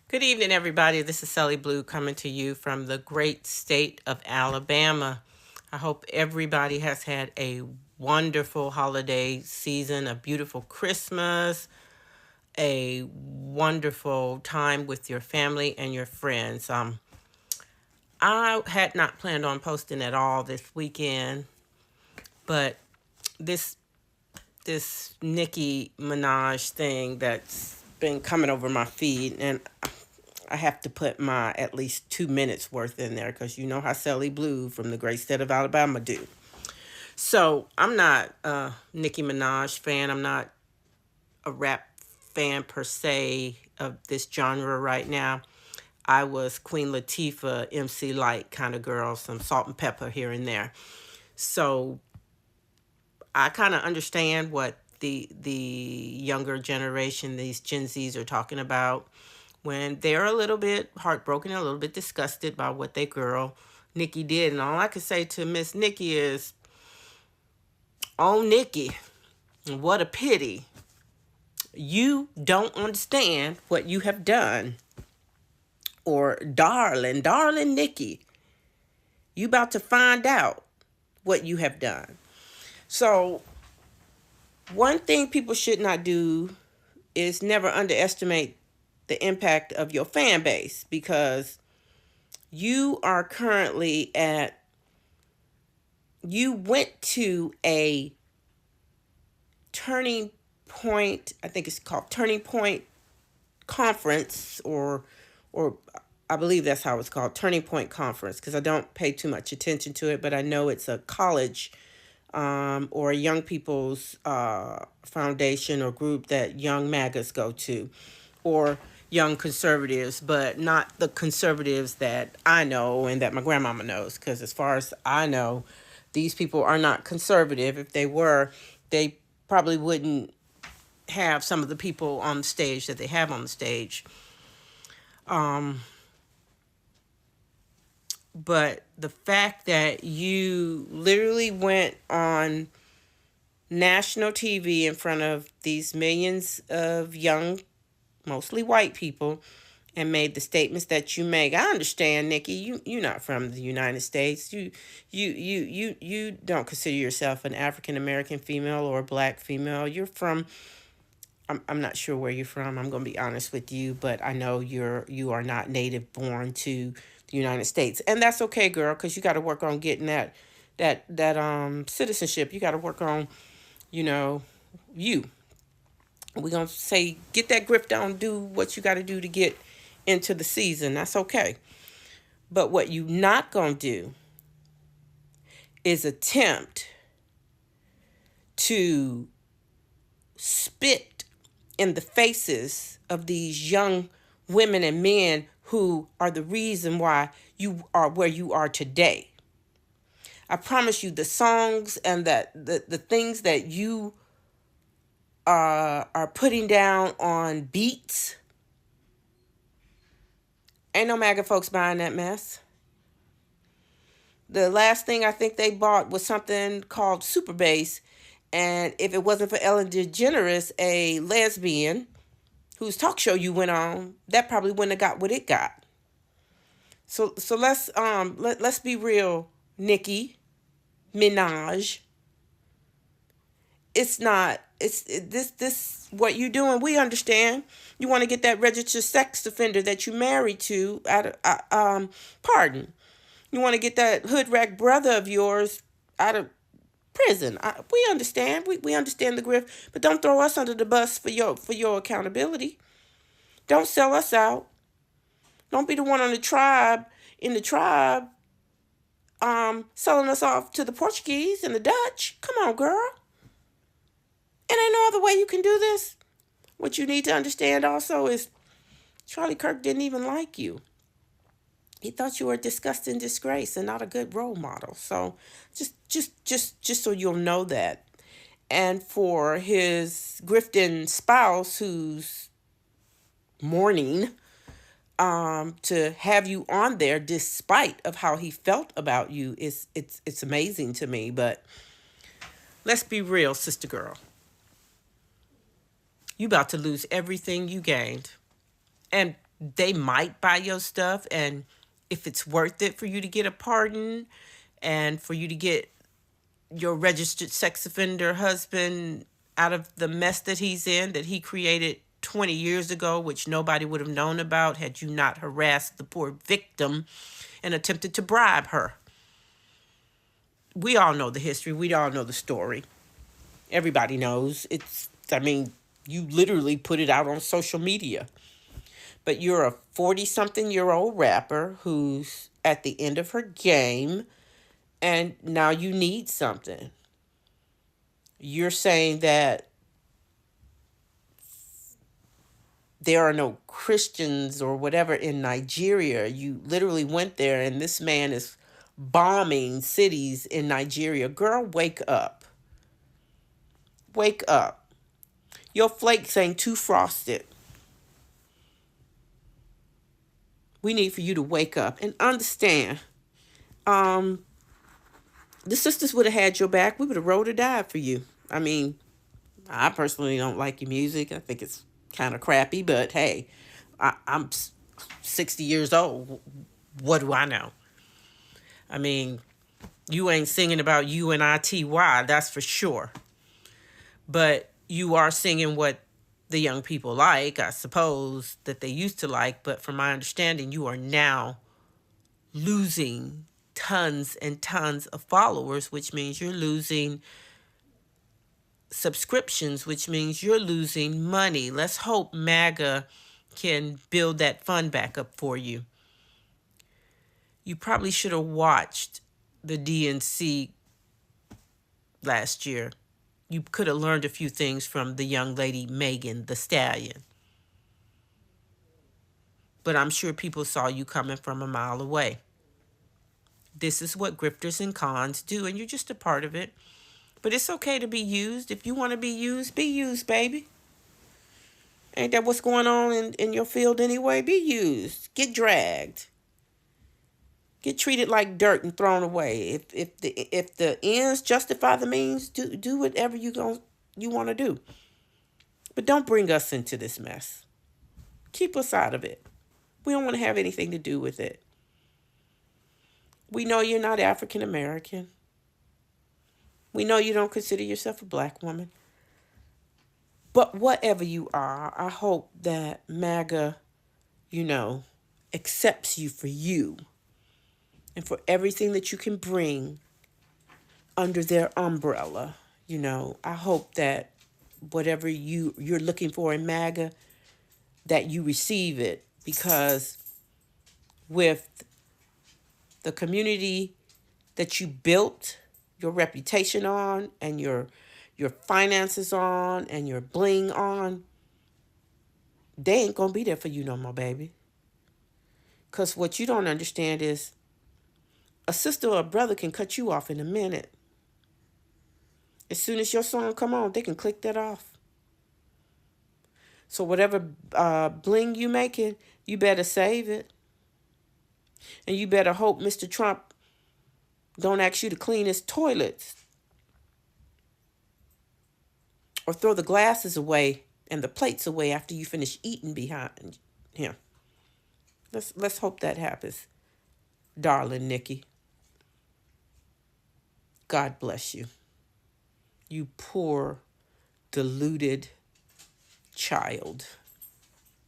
Good evening, everybody. This is Sally Blue coming to you from the great state of Alabama. I hope everybody has had a wonderful holiday season, a beautiful Christmas, a wonderful time with your family and your friends. I had not planned on posting at all this weekend, but this this Nicki Minaj thing that's been coming over my feed, and I have to put my at least 2 minutes worth in there because you know how Sally Blue from the great state of Alabama do. So I'm not a Nicki Minaj fan. I'm not a rap fan per se of this genre right now. I was Queen Latifah, MC Light kind of girl, some salt and pepper here and there. So I kind of understand what the younger generation, these Gen Zs, are talking about when they're a little bit heartbroken, a little bit disgusted by what their girl Nikki did. And all I can say to Miss Nikki is, oh, Nikki, what a pity. You don't understand what you have done. Or darling Nikki, you about to find out what you have done. So one thing people should not do is never underestimate the impact of your fan base, because you are currently you went to a turning point, I think it's called Turning Point Conference, or I believe that's how it's called, Turning Point Conference, because I don't pay too much attention to it, but I know it's a college or a young people's foundation or group that young MAGAs go to, or young conservatives, but not the conservatives that I know and that my grandmama knows. Because as far as I know, these people are not conservative. If they were, they probably wouldn't have some of the people on the stage that they have on the stage. But the fact that you literally went on national TV in front of these millions of young, mostly white people, and made the statements that you make. I understand, Nikki. You're not from the United States. You don't consider yourself an African American female or a black female. You're from. I'm not sure where you're from. I'm gonna be honest with you, but I know you are not native born to the United States, and that's okay, girl, because you got to work on getting that citizenship. You got to work on, you know, you. We're going to say, get that Grifter on, do what you got to do to get into the season. That's okay. But what you not going to do is attempt to spit in the faces of these young women and men who are the reason why you are where you are today. I promise you, the songs and the things that you are putting down on beats, ain't no MAGA folks buying that mess. The last thing I think they bought was something called Super Bass, and if it wasn't for Ellen DeGeneres, a lesbian whose talk show you went on, that probably wouldn't have got what it got. So let's be real, Nicki Minaj. It's not. This what you doing. We understand. You want to get that registered sex offender that you married to out of pardon. You want to get that hood rat brother of yours out of prison. We understand. We understand the grift, but don't throw us under the bus for your accountability. Don't sell us out. Don't be the one on the tribe in the tribe selling us off to the Portuguese and the Dutch. Come on, girl. And ain't no other way you can do this. What you need to understand also is Charlie Kirk didn't even like you. He thought you were a disgusting disgrace and not a good role model. So just so you'll know that. And for his grifting spouse who's mourning, to have you on there despite of how he felt about you it's amazing to me. But let's be real, sister girl. You about to lose everything you gained. And they might buy your stuff, and if it's worth it for you to get a pardon and for you to get your registered sex offender husband out of the mess that he's in, that he created 20 years ago, which nobody would have known about had you not harassed the poor victim and attempted to bribe her. We all know the history. We all know the story. Everybody knows. You literally put it out on social media. But you're a 40-something-year-old rapper who's at the end of her game, and now you need something. You're saying that there are no Christians or whatever in Nigeria. You literally went there, and this man is bombing cities in Nigeria. Girl, wake up. Wake up. Your flakes ain't too frosted. We need for you to wake up and understand. The sisters would have had your back. We would have rolled or died for you. I mean, I personally don't like your music. I think it's kind of crappy, but hey, I'm 60 years old. What do I know? I mean, you ain't singing about UNITY, that's for sure. But you are singing what the young people like, I suppose, that they used to like. But from my understanding, you are now losing tons and tons of followers, which means you're losing subscriptions, which means you're losing money. Let's hope MAGA can build that fund back up for you. You probably should have watched the DNC last year. You could have learned a few things from the young lady Megan Thee Stallion. But I'm sure people saw you coming from a mile away. This is what grifters and cons do, and you're just a part of it. But it's okay to be used. If you want to be used, baby. Ain't that what's going on in your field anyway? Be used. Get dragged. Get treated like dirt and thrown away. If the ends justify the means, do whatever you want to do. But don't bring us into this mess. Keep us out of it. We don't want to have anything to do with it. We know you're not African American. We know you don't consider yourself a black woman. But whatever you are, I hope that MAGA, accepts you for you and for everything that you can bring under their umbrella. I hope that whatever you're looking for in MAGA, that you receive it, because with the community that you built your reputation on, and your finances on, and your bling on, they ain't gonna be there for you no more, baby. Because what you don't understand is a sister or a brother can cut you off in a minute. As soon as your song come on, they can click that off. So whatever bling you making, you better save it. And you better hope Mr. Trump don't ask you to clean his toilets or throw the glasses away and the plates away after you finish eating behind him. Let's hope that happens, darling Nikki. God bless you. You poor, deluded child.